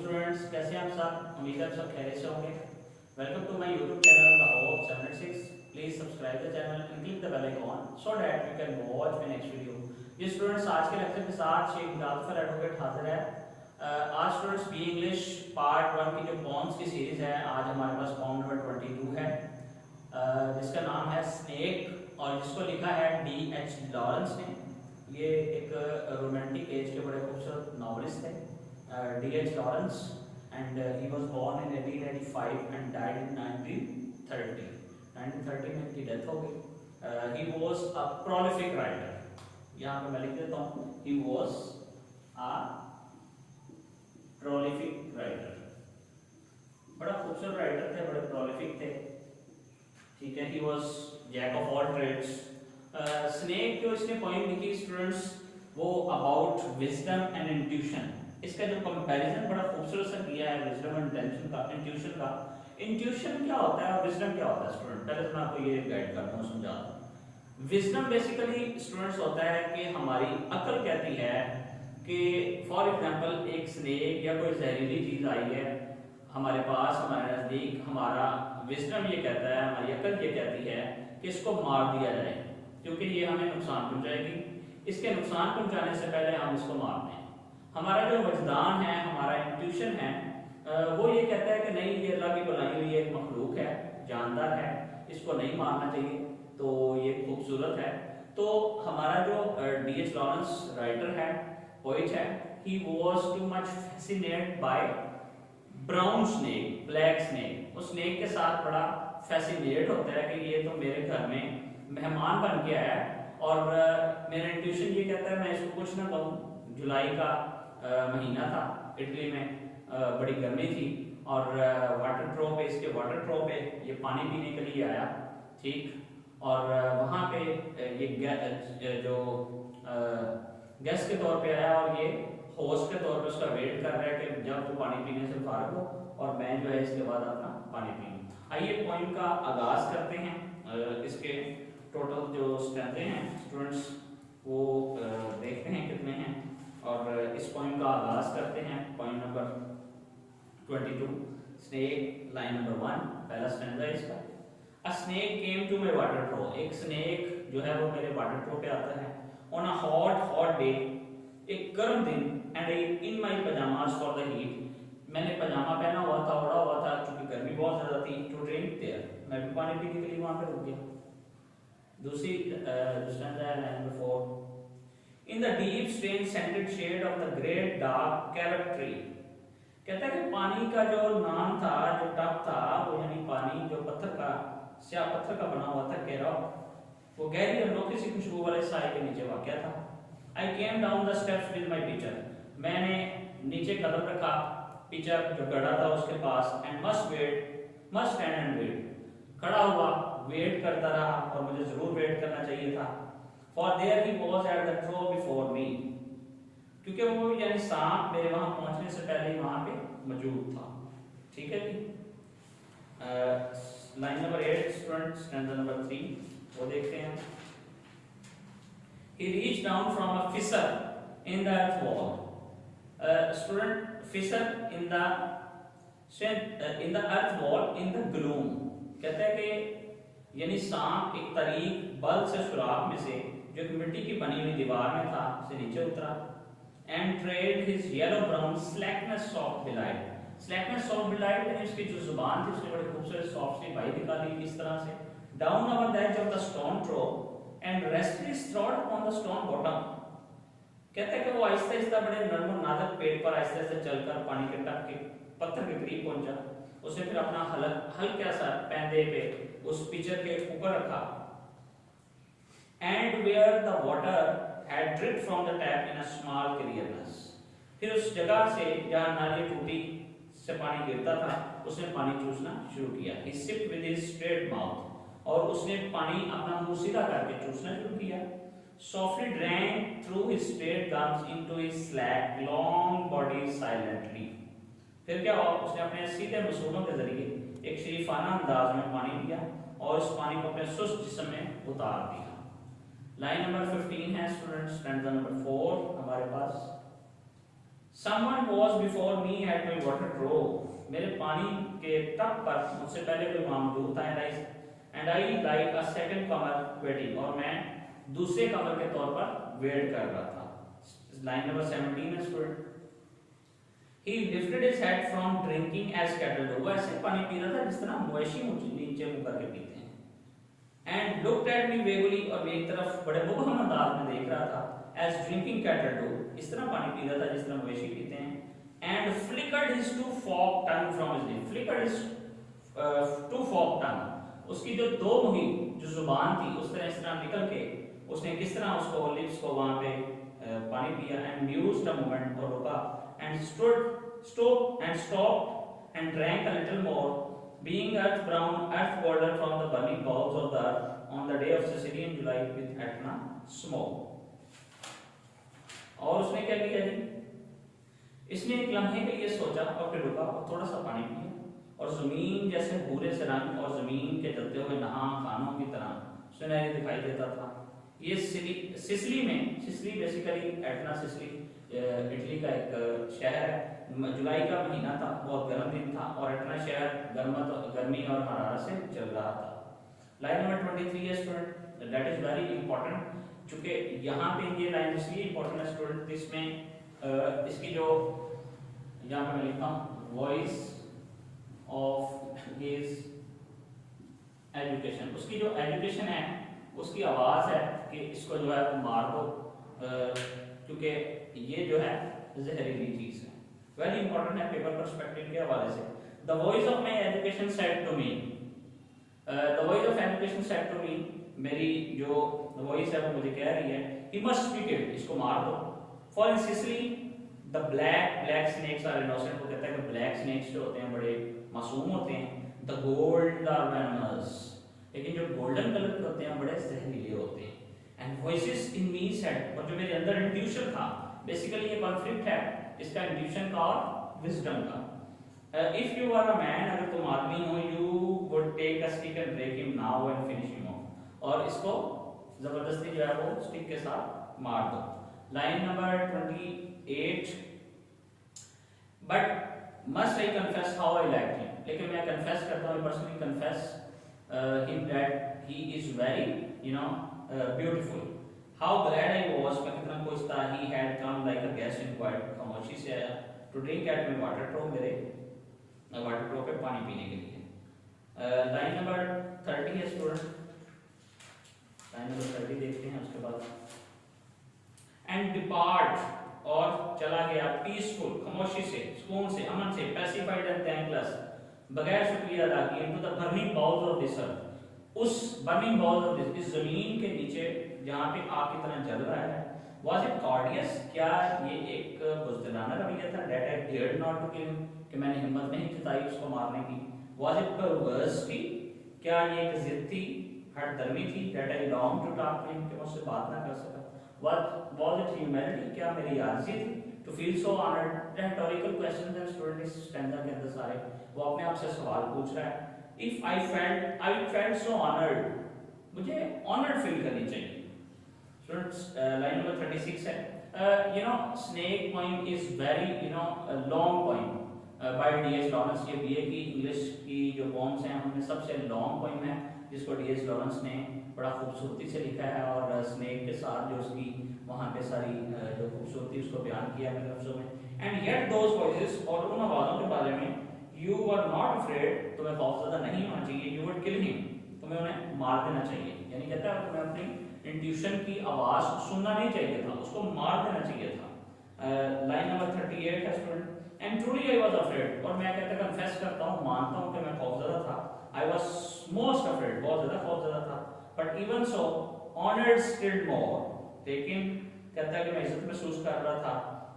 Students, कैसे हैं आप सब? उम्मीद है आप सब खैरियत से होंगे। Welcome to my YouTube channel the hope 786। Please subscribe the channel and click the bell icon so that you can watch my next video. जी स्टूडेंट्स, आज के लेक्चर के साथ शेख मुजाफर एडवोकेट हाजिर है। आज स्टूडेंट्स बी इंग्लिश पार्ट 1 की जो पॉम्स की सीरीज है, आज हमारे पास पॉम नंबर 22 है जिसका नाम है स्नेक और जिसको लिखा है D.H. लॉरेंस ने। ये एक रोमांटिक एज के बड़े खूबसूरत नॉवलिस्ट थे D.H. Lawrence, and he was born in 1885 and died in 1930. 1930 में इनकी डेथ हो गई। He was a prolific writer. यहाँ पे मैं लिख देता हूँ, he was a prolific writer. बड़ा खूबसूरत राइटर थे, बड़े prolific थे, ठीक है। He was jack of all trades. Snake जो इसने पॉइंट लिखी स्टूडेंट्स, वो अबाउट विजडम एंड इंट्यूशन। इसका जो कंपैरिजन बड़ा खूबसूरत सा किया है विजडम एंड इंटेंशन का, इंट्यूशन का। इंट्यूशन क्या होता है और विजडम क्या होता है स्टूडेंट? पहले तो मैं आपको ये गाइड करता हूँ, समझाता हूँ। विजडम बेसिकली स्टूडेंट्स होता है कि हमारी अकल कहती है कि फॉर एग्जांपल एक स्नेक या कोई जहरीली चीज आई है हमारे पास, हमारे नजदीक, हमारा विजडम ये कहता है, हमारी अकल ये कहती है कि इसको मार दिया जाए क्योंकि ये हमें नुकसान पहुंचाएगी। इसके नुकसान पहुंचाने से पहले हम इसको मारते हैं। हमारा जो वजदान है, हमारा इंट्यूशन है, वो ये कहता है कि नहीं, ये अल्लाह की बनाई हुई एक मखलूक है, जानदार है, इसको नहीं मारना चाहिए, तो ये खूबसूरत है। तो हमारा जो D.H. लॉरेंस राइटर है, पोइट है, he was too much fascinated by brown snake, black snake. उस स्नेक के साथ बड़ा फैसिनेट होता है कि ये तो मेरे घर में मेहमान बन के आया और मेरा इंट्यूशन ये कहता है मैं इसको कुछ ना कहूँ। जुलाई का महीना था, इटली में बड़ी गर्मी थी और वाटर ट्रो पे, इसके वाटर ट्रो पे ये पानी पीने के लिए आया, ठीक। और वहाँ पे ये जो गेस्ट के तौर पे आया और ये होस्ट के तौर पे उसका वेट कर रहा है कि जब वो पानी पीने से फारिग हो और मैं जो है इसके बाद अपना पानी पी लूँ। आइए पॉइंट का आगाज करते हैं। इसके टोटल जो स्ट्रेंथ हैं स्टूडेंट्स वो देखते हैं कितने हैं और इस पॉइंट का आगाज करते हैं। Point number 22, snake, line number 1, पहला स्ट्रेंथ है इसका। A snake came to my water trough. एक स्नेक जो है वो मेरे वाटर ट्रो पे आता है। ऑन अ हॉट डे, एक गर्म दिन, and in my pyjamas for the heat. मैंने पजामा पहना हुआ था, ओढ़ा हुआ था क्योंकि गर्मी बहुत ज्यादा थी। टू ड्रिंक देयर, मैं भी पानी पीने के लिए वहां पे रुक गया। दूसरी स्ट्रेंथ है line number 4। In the deep strange scented shade of the great dark carob tree. कहता है कि पानी का जो नाम था, जो टब था, वो यानी पानी जो पत्थर का, स्याह पत्थर का बना हुआ था, कैरब, वो गहरी अनोखी सी खुशबू वाले साए के नीचे वाक़या था। I came down the steps with my teacher. मैंने नीचे कदम रखा टीचर जो गड़ा था उसके पास, and must stand and wait. खड़ा हुआ, वेट करता रहा और मुझे जरूर वेट करना चाहिए था। For there he was at the trough before me, क्योंकि वो यानी सांप मेरे वहां पहुंचने से पहले ही वहां पे मौजूद था, ठीक है जी। Line number 8 student, stanza number 3 वो देखते हैं। He reach down from a fissure in the earth wall. Student, fissure in the earth wall in the gloom. कहता है कि यानी सांप एक तरीक बल से सुराख में से जो एक मिट्टी की बनी हुई दीवार में था से नीचे उतरा। And trade his yellow brown slackness of delight. Slackness of delight यानी उसकी जो जुबान थी उसने बड़ी खूबसूरत सॉफ्ट सी बाई निकाली इस तरह से। Down over the edge of the stone trough and rested his throat on the stone bottom. कहता है कि वो आहिस्ता आहिस्ता बड़े नर्म नाजुक पेट पर आहिस्ता आहिस्ता चलकर पानी के टप के पत्थर के करीब पहुंचा। उसने फिर अपना हल्का सा पैंदे पे उस पिचर के ऊपर रखा। And where the water had dripped from the tap in a small clearness. फिर उस जगह से जहां नाली टूटी से पानी गिरता था उसने पानी चूसना शुरू किया। He sipped with his straight mouth, और उसने पानी अपना मुंह सीधा करके चूसना शुरू किया। Softly drank through his straight gums into his slack long body silently. फिर क्या हुआ, उसने अपने सीधे मसूलों के जरिए एक शरीफाना अंदाज में पानी लिया और उस पानी को अपने सुस्त जिस्म में उतार दिया। लाइन नंबर 15 है स्टूडेंट्स, स्टैंजा नंबर 4 हमारे पास। Someone was before me at my water trough. मेरे पानी के टब पर मुझसे पहले कोई मौजूद था and I like a second comer waiting और मैं दूसरे कमर के तौर पर वेट कर रहा था. लाइन नंबर 17 है student. He lifted his head from drinking as cattle do. वो ऐसे पानी पी रहा था जिस तरह मवेशी नीचे मुंह करके पीते हैं. And looked at me vaguely और मेरी तरफ बड़े मुबहम अंदाज में देख रहा था. As drinking cattle do, इस तरह पानी पी रहा था जिस तरह मवेशी पीते हैं. And flickered his two forked tongue from his lips. Flickered his two forked tongue. उसकी जो दो मुही जो जुबान थी उस तरह इस तरह निकल के उसने किस तरह उसको लिप्स को वहां पे पानी पिया. And mused a moment और रुका. And stopped and drank a little more, being earth brown, earth golden from the burning bowls of the earth on the day of Sicilian July with Etna smoke. और उसने क्या किया जी? इसने एक लम्हे के लिए सोचा और फिर रुका और थोड़ा सा पानी पिया और जमीन जैसे भूरे से रंग और जमीन के जलते हुए नहा खानों की तरह सुनहरी दिखाई देता था. ये Sicily basically Etna Sicily Italy का एक शहर है. जुलाई का महीना था, बहुत गर्म दिन था और एटना शहर गर्मी और हरारत से चल रहा था. लाइन नंबर 23 है student. That is very important. चूंकि यहाँ पे ये लाइन इसलिए इंपॉर्टेंट है स्टूडेंट, इसमें इसकी जो यहाँ पे मैं लिखता हूँ वॉइस ऑफ हिज एजुकेशन. उसकी जो एजुकेशन है उसकी आवाज है कि इसको जो है मार दो, क्योंकि ये जो है जहरीली चीज है. वेरी इंपॉर्टेंट है पेपर पर्सपेक्टिव के हवाले से. The voice of my education said to me. The voice of education said to me, मेरी जो वॉइस है वो मुझे कह रही है he must be killed, इसको मार दो. For in Sicily the black snakes are innocent. वो कहता है कि black snakes जो होते हैं बड़े मासूम होते हैं. The gold are venomous, लेकिन जो गोल्डन कलर के होते हैं बड़े जहरीले होते हैं. And voices in me said, और जो मेरे अंदर इंट्यूशन था, बेसिकली ये कॉन्फ्लिक्ट है इसका इंट्यूशन का और विजडम का. If you are a man, अगर तुम आदमी हो, you would take a stick and break him now and finish him off. और इसको जबरदस्ती जो है वो स्टिक के साथ मार दो. Line number 28. But must I confess how I like him, लेकिन मैं कन्फेस करता हूँ, personally confess him that he is very beautiful. How glad I was, मैं कितना खुश था. He had come like a guest in quiet, खामोशी से आया. To drink at my water trough, मेरे वाटर ट्रो पे पानी पीने के लिए. लाइन नंबर 30 है स्टूडेंट. लाइन नंबर 30 देखते हैं उसके बाद. एंड डिपार्ट, और चला गया. पीसफुल, खामोशी से, सुकून से, अमन से. पैसिफाइड एंड थैंकलेस, बगैर शुक्रिया अदा किए. Into the burning bowls of this earth, उस बर्निंग बाउल्स ऑफ दिस, इस जमीन के नीचे जहां पे आग की तरह जल रहा है. वाज इट कॉर्डियस, क्या ये एक बुज़दिलाना रवैया था. That I dared not to kill him, कि मैंने हिम्मत नहीं जताई उसको मारने की. वाज इट परवर्सिटी, क्या ये एक जिद थी, हठधर्मी थी. That I long to talk to him, कि मुझसे बात ना कर सका. व्हाट वाज इट ह्यूमैनिटी, क्या मेरी आरज़ी थी. To feel so honoured. Rhetorical questions हैं स्टूडेंट इस स्टैंजा के अंदर सारे. वो अपने आप से सवाल पूछ रहा है. If I felt so honoured, मुझे ऑनर्ड फील करनी चाहिए. स्टूडेंट्स लाइन नंबर 36 है. Snake poem is very long poem by D.H.. Lawrence. ये बीए की इंग्लिश की जो पोएम्स हैं उनमें सबसे लॉन्ग पोएम है, जिसको डी.एच. लॉरेंस ने बड़ा खूबसूरती से लिखा है. और स्नेक के साथ जो उसकी वहाँ पे सारी जो खूबसूरती उसको बयान किया है लफ्ज़ों में. एंड येट दोज वॉइसेस, और उन आवाज़ों के बारे में. यू वर नॉट अफ्रेड, तुम्हें खौफज़दा नहीं होना चाहिए. यू वुड किल हिम, तुम्हें उन्हें मार देना चाहिए. यानी कहता है तुम्हें अपनी इंट्यूशन की आवाज़ सुनना नहीं चाहिए था, उसको मार देना चाहिए था. लाइन नंबर 38 है student. And truly I was afraid, और मैं कहता कन्फेस करता हूँ, मानता हूँ कि मैं खौफज़दा था. आई वाज मोस्ट अफ्रेड, बहुत ज़्यादा खौफज़दा था. But even so honoured still more, लेकिन कहता है कि मैं इज्जत महसूस कर रहा था.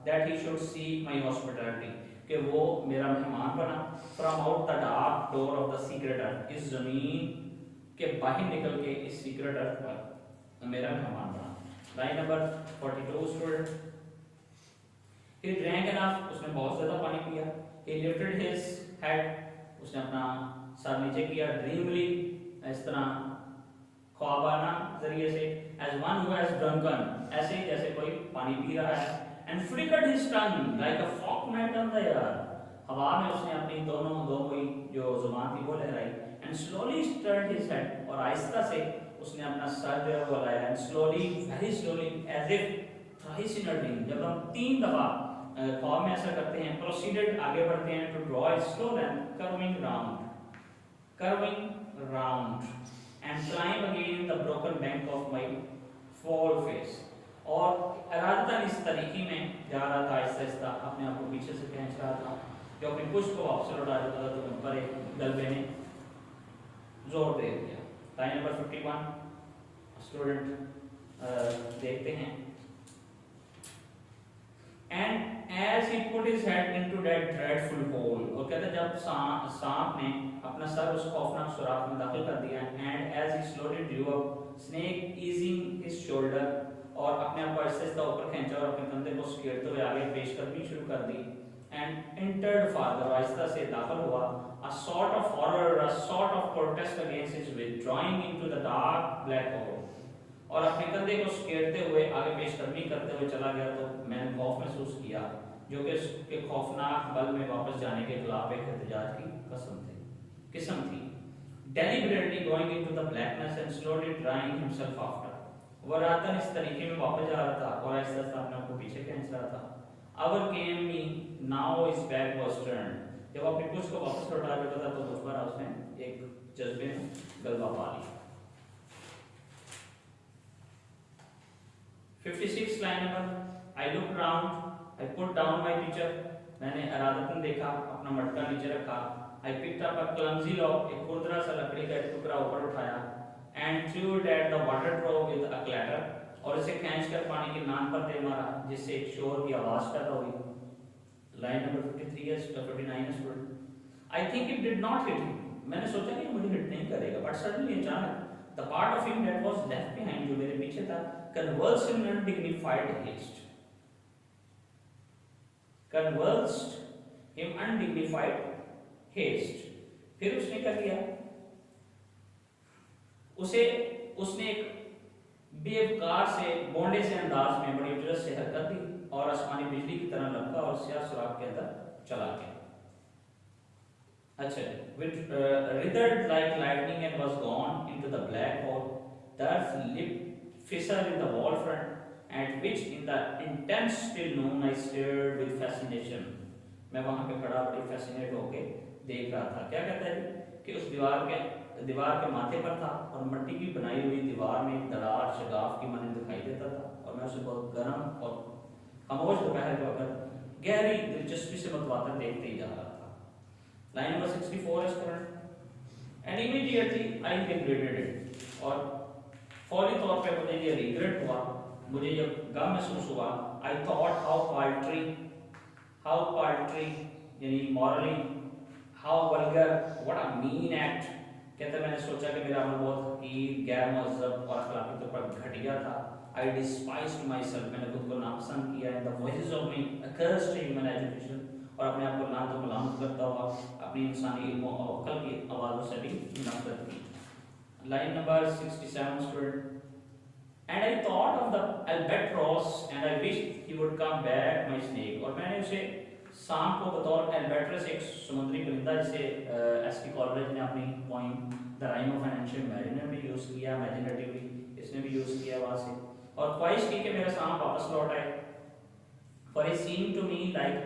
That he should seek my hospitality, कि वो मेरा मेहमान बना. From out the dark door of the secret earth, इस जमीन के बाहर निकल के इस सीक्रेट अर्थ पर मेरा मेहमान बना. Line number 42 student. He drank enough, उसने बहुत ज्यादा पानी पिया. ही लिफ्टेड हिज हेड, उसने अपना सर नीचे किया. ड्रीमली, इस तरह ख्वाबाना जरिए से. As one who has drunken, ऐसे जैसे कोई पानी पी रहा है. and flickered his tongue like a fork knife on the air. हवा में उसने अपनी दो कोई जो जुबान थी वो लहराई, and slowly turned his head, और आहिस्ता से उसने अपना सर जो है वो लगाया, and slowly, very slowly, as if thrice in a dream, जब हम 3 दफा ख्वाब में ऐसा करते हैं, proceeded आगे बढ़ते हैं, to draw a slow line curving round and climb again the broken bank of my fall face. और इरादतन इस तरीके में जा रहा था, आहिस्ता आहिस्ता अपने आप को पीछे से खींच रहा था, जो अपनी पुष्प को वापस लौटा देता था, तो उन पर एक गलबे ने जोर दे दिया। लाइन नंबर 51 स्टूडेंट देखते हैं। And as he put his head into that dreadful hole, और कहते जब सांप ने अपना सर उस खौफनाक सुराख में दाखिल कर दिया, and as he slowly drew up, snake easing his shoulder, और अपने आप को आहिस्ता ऊपर खींचा और अपने कंधे को सकेड़ते हुए आगे पेशकदमी शुरू कर दी, and entered farther, आहिस्ता से दाखिल हुआ, a sort of horror, a sort of protest against his withdrawing into the dark black hole, और अपने कंधे को सकेड़ते हुए आगे पेशकदमी करते हुए चला गया। तो मैंने खौफ महसूस किया, जो कि उसके खौफनाक बल में वापस जाने के खिलाफ एक एहतजाज की किस्म थी। Deliberately going into the blackness and slowly drawing himself after, वो रातन इस तरीके में वापस जा रहा था और आहिस्ता आहिस्ता अपने आप को पीछे खींच रहा था। Our came me, now his back was turned, जब अपनी पुष्प को वापस लौटा देता था तो दोबारा उसने एक जज्बे में गलबा पा लिया। 56 line number, I looked round, I put down my pitcher, मैंने इरादतन देखा, अपना मटका नीचे रखा, I picked up a clumsy log, एक खुरदरा सा लकड़ी का एक टुकड़ा ऊपर उठाया, and threw it at the water trough with a clatter, और इसे खींचकर पानी की नान पर दे मारा, जिससे एक शोर की आवाज पैदा हुई। लाइन नंबर 53 है, 59 है student. I think it did not hit him, मैंने सोचा कि मुझे हिट नहीं करेगा, but suddenly अचानक the part of him that was left behind, जो मेरे पीछे था, convulsed in undignified haste, convulsed in undignified haste। फिर उसने क्या किया, उसने एक बेवकार से बोंडे से अंदाज में बड़ी उजरत से हरकत दी और आसमानी बिजली की तरह लपका और स्याह सुराख के अंदर चला गया। अच्छा, with withered like lightning and was gone into the black hole, the earth's lip fissure in the wall front, at which in the intense still noon I stared with fascination। मैं वहां पे खड़ा बड़ी फैसिनेट होके देख रहा था। क्या कहता है कि उस दीवार के माथे पर था और मिट्टी की बनाई हुई दीवार में एक दरार शगाफ की माने दिखाई देता था, और मैं उसे बहुत गर्म और खामोश दोपहर के वक्त गहरी दिलचस्पी से मतवातर देखते ही जा रहा था। लाइन नंबर 64 है student. And immediately I regretted it, और फौरी तौर पे मुझे ये रिग्रेट हुआ, मुझे ये गम महसूस हुआ। आई थॉट हाउ पाल्ट्री यानी morally, how vulgar, what a mean act. कहते मैंने सोचा कि मेरा अमल बहुत ही गैर महज़ब और अखलाकी तौर पर घटिया था। आई डिस्पाइज्ड माई सेल्फ, मैंने खुद को नापसंद किया। In the voices of my accursed human education, और अपने आप को लानत व मलामत करता हुआ अपनी इंसानी इल्म और अक्ल की आवाज़ों से भी नफरत की। Line number 67 student. And I thought of the albatross and I wished he would come back my snake, और मैंने उसे सांप को बतौर एल्बेट्रस एक समुद्री परिंदा, जिसे एस.टी. कॉलरिज ने अपनी poem the rhyme of N ancient mariner में यूज किया, इमेजिनेटिवली इसने भी यूज किया वहां से, और ख्वाहिश की कि मेरा सांप वापस लौट आए। For he seemed to me like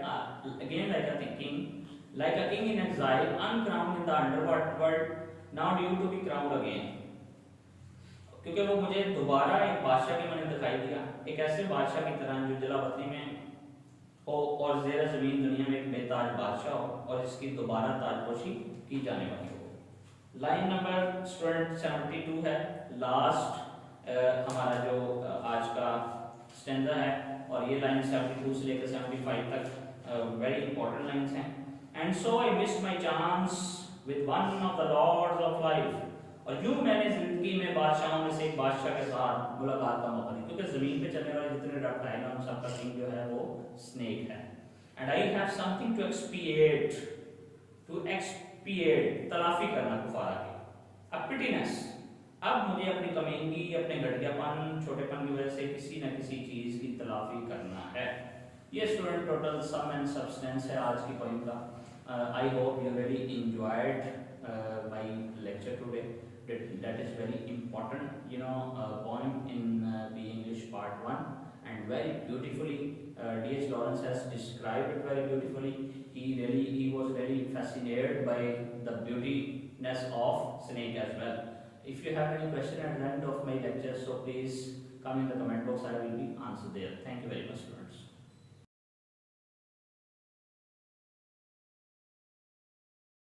a king in exile, uncrowned in the underworld, now due to be crowned again। क्योंकि वो मुझे दोबारा एक बादशाह के मैंने दिखाई दिया, एक ऐसे बादशाह की तरह जो जलावतनी में हो और ज़ेर ज़मीन दुनिया में एक बेताज बादशाह हो और इसकी दोबारा ताजपोशी की जाने वाली हो। लाइन नंबर स्टूडेंट 72 है, लास्ट हमारा जो आज का स्टैंजा है, और ये लाइन 72 से लेकर 75 तक वेरी इंपॉर्टेंट लाइंस हैं। And so I missed my chance with one of the lords of life, और यूं मैंने जिंदगी में बादशाहों में से एक बादशाह के साथ मुलाकात का मौका नहीं, क्योंकि जमीन पे चलने वाले जितने रेप्टाइल हैं उन सबका किंग जो है वो स्नेक है। And I have something to expiate, तलाफी करना कुफारा की, अ पिटीनेस, अब मुझे अपनी कमीनगी, अपने घटियापन, छोटेपन की वजह से किसी न किसी चीज की तलाफी करना है। ये student total sum and substance है आज की पोइम का. I hope you really enjoyed my lecture today. That is very important, poem in the English part 1, and very beautifully D.H. Lawrence has described it very beautifully. He was really fascinated by the beautiness of snake as well. If you have any question at the end of my lecture, so please come in the comment box. I will be answered there. Thank you very much, students.